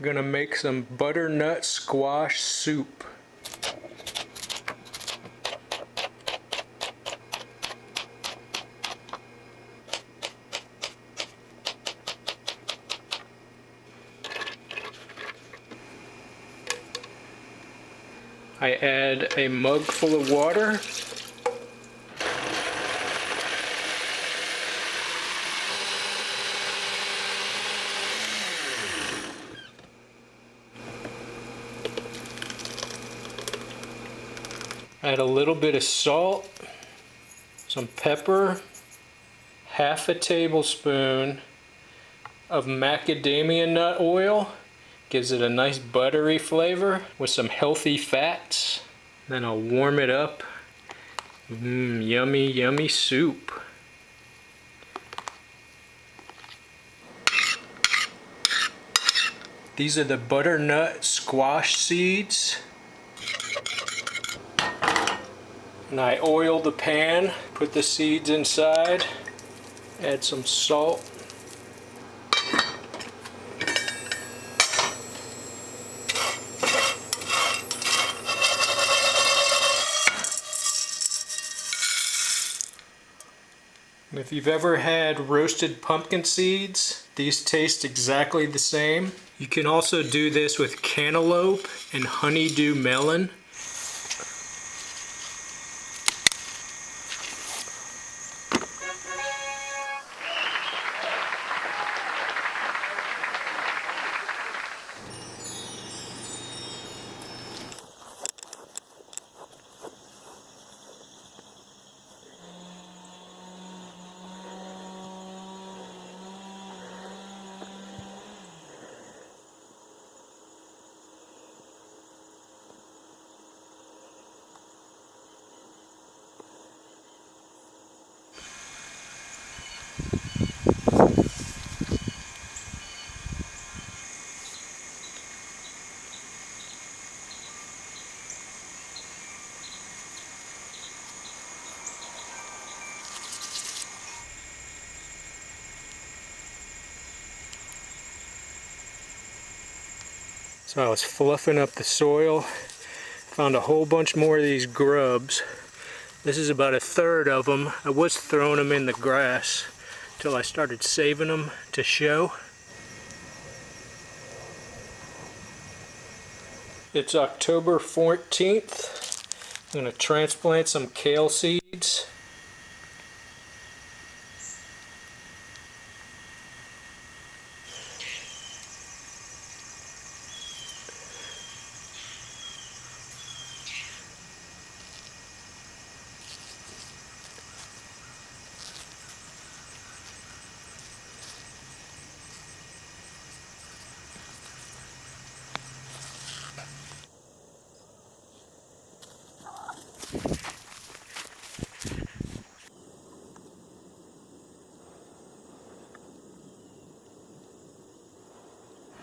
I'm gonna make some butternut squash soup. I add a mug full of water. Add a little bit of salt, some pepper, half a tablespoon of macadamia nut oil. Gives it a nice buttery flavor with some healthy fats. Then I'll warm it up. Yummy, yummy soup. These are the butternut squash seeds. And I oil the pan, put the seeds inside, add some salt. And if you've ever had roasted pumpkin seeds, these taste exactly the same. You can also do this with cantaloupe and honeydew melon. So I was fluffing up the soil, found a whole bunch more of these grubs. This is about a third of them. I was throwing them in the grass until I started saving them to show. It's October 14th. I'm going to transplant some kale seeds.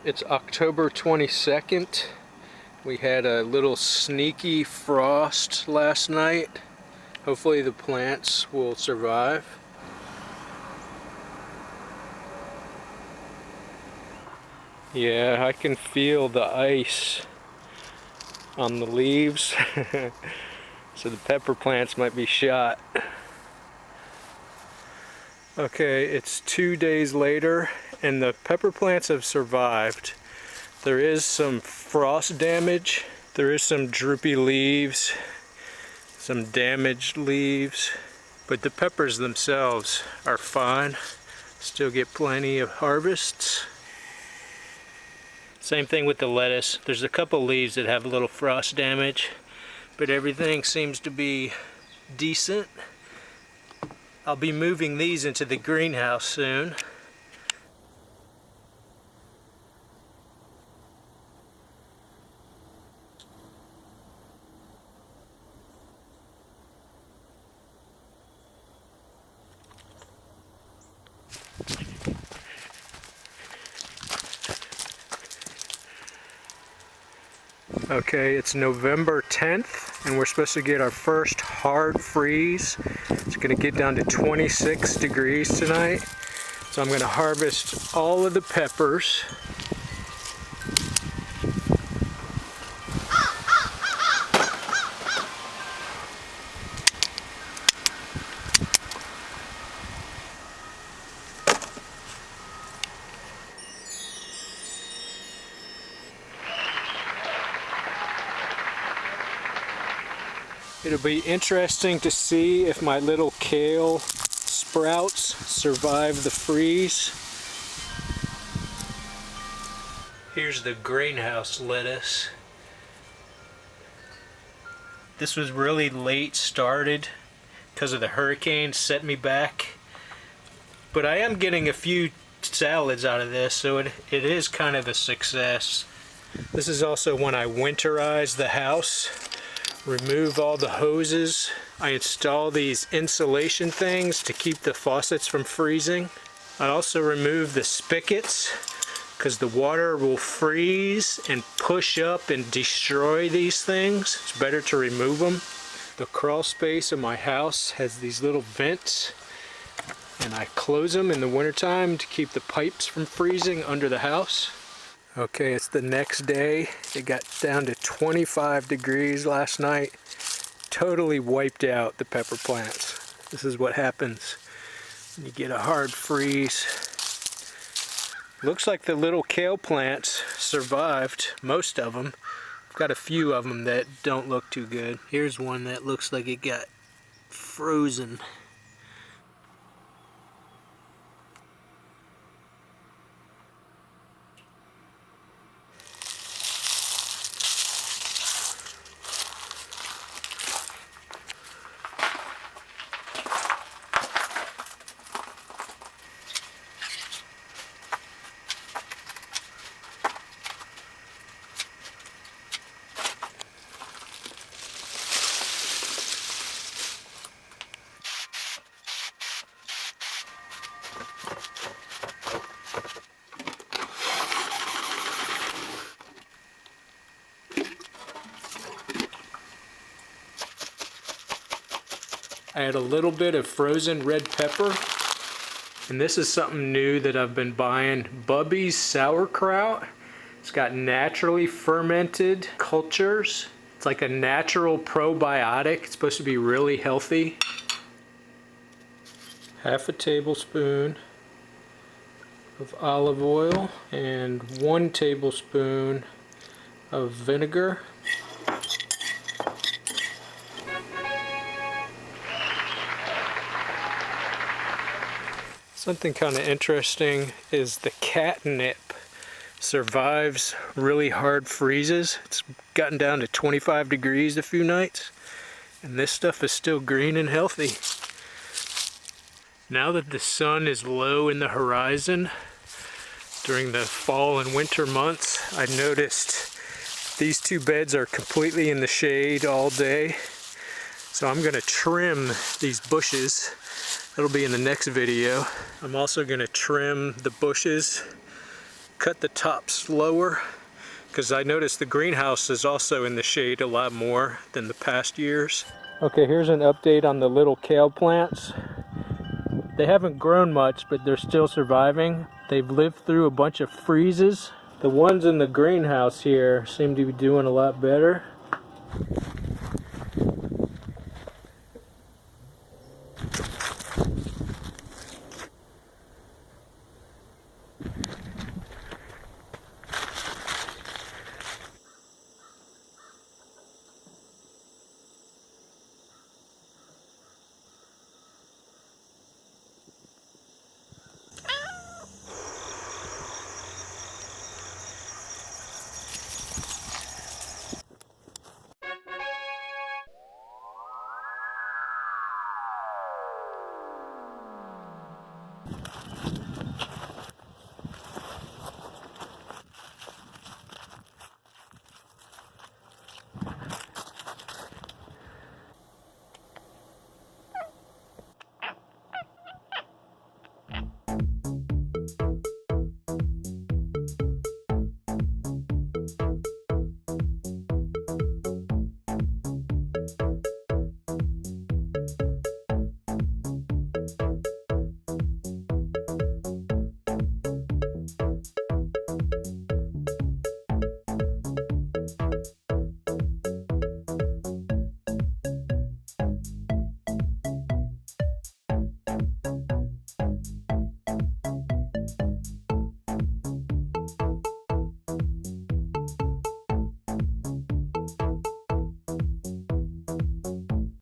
It's October 22nd. We had a little sneaky frost last night. Hopefully the plants will survive. Yeah, I can feel the ice on the leaves. So the pepper plants might be shot. Okay, it's 2 days later and the pepper plants have survived. There is some frost damage. There is some droopy leaves, some damaged leaves, but the peppers themselves are fine. Still get plenty of harvests. Same thing with the lettuce. There's a couple leaves that have a little frost damage, but everything seems to be decent. I'll be moving these into the greenhouse soon. Okay, it's November 10th and we're supposed to get our first hard freeze. It's going to get down to 26 degrees tonight. So I'm going to harvest all of the peppers. It'll be interesting to see if my little kale sprouts survive the freeze. Here's the greenhouse lettuce. This was really late started because of the hurricane, set me back. But I am getting a few salads out of this, so it is kind of a success. This is also when I winterize the house, remove all the hoses. I install these insulation things to keep the faucets from freezing. I also remove the spigots because the water will freeze and push up and destroy these things. It's better to remove them. The crawl space of my house has these little vents, and I close them in the wintertime to keep the pipes from freezing under the house. Okay, it's the next day. It got down to 25 degrees last night. Totally wiped out the pepper plants. This is what happens when you get a hard freeze. Looks like the little kale plants survived, most of them. I've got a few of them that don't look too good. Here's one that looks like it got frozen. I had a little bit of frozen red pepper, and this is something new that I've been buying. Bubby's sauerkraut. It's got naturally fermented cultures. It's like a natural probiotic. It's supposed to be really healthy. Half a tablespoon of olive oil and 1 tablespoon of vinegar. Something kind of interesting is the catnip survives really hard freezes. It's gotten down to 25 degrees a few nights, and this stuff is still green and healthy. Now that the sun is low in the horizon during the fall and winter months, I noticed these two beds are completely in the shade all day. So I'm going to trim these bushes. That'll be in the next video. I'm also going to trim the bushes, cut the tops lower, because I noticed the greenhouse is also in the shade a lot more than the past years. Okay, here's an update on the little kale plants. They haven't grown much, but they're still surviving. They've lived through a bunch of freezes. The ones in the greenhouse here seem to be doing a lot better.